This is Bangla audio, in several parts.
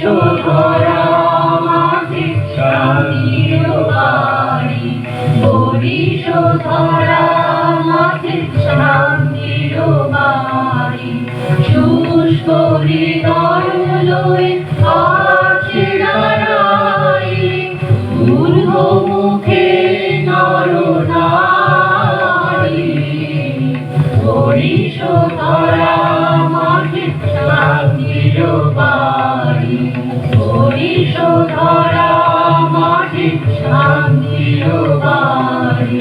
ধরা মাঝে শান্তির বাড়ি, বরিশ ধরা মাঝে শান্তির বাড়ি। শুষ্ক হৃদয় লয়ে আছে দাঁড়াই, ঊর্ধ্বমুখে নরনারী। বরিশ ধরা মাঝে শান্তির বাড়ি, বরিশ ধরা মাঝে শান্তির বাড়ি।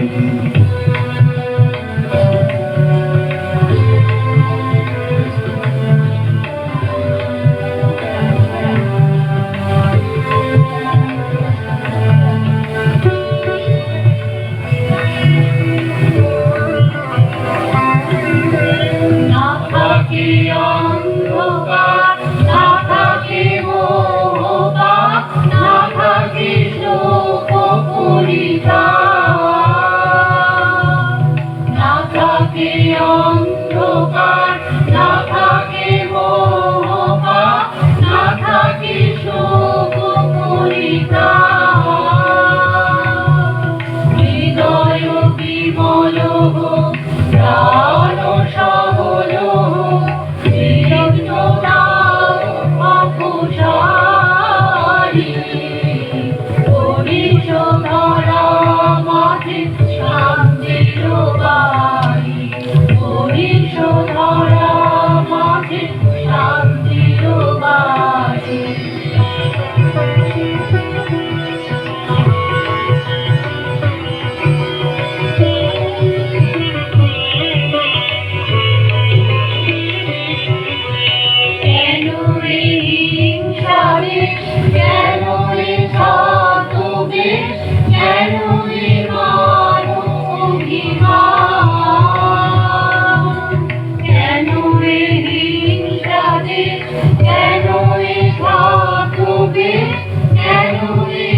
না থাকে অন্ধকার, না থাকে মোহপাপ, না থাকে শোক পরিতাপ। না থাকে অন্ধকার, না থাকে মোহপাপ, না থাকে শোক পরিতাপ। হৃদয় বিমল হোক, প্রাণ সবল হোক, জীবনদাও অপসারী। বরিশ ধরা মাঝে শান্তির বাড়ি, বরিশ ধরা মাঝে শান্তির বাড়ি। কেন এ হিংসা দেশ, কেন এ ছদ্মবেশ, কেন এ মানব অভিমান। কেন এ হিংসা দেশ, কেন এ ছদ্মবেশ, কেন এ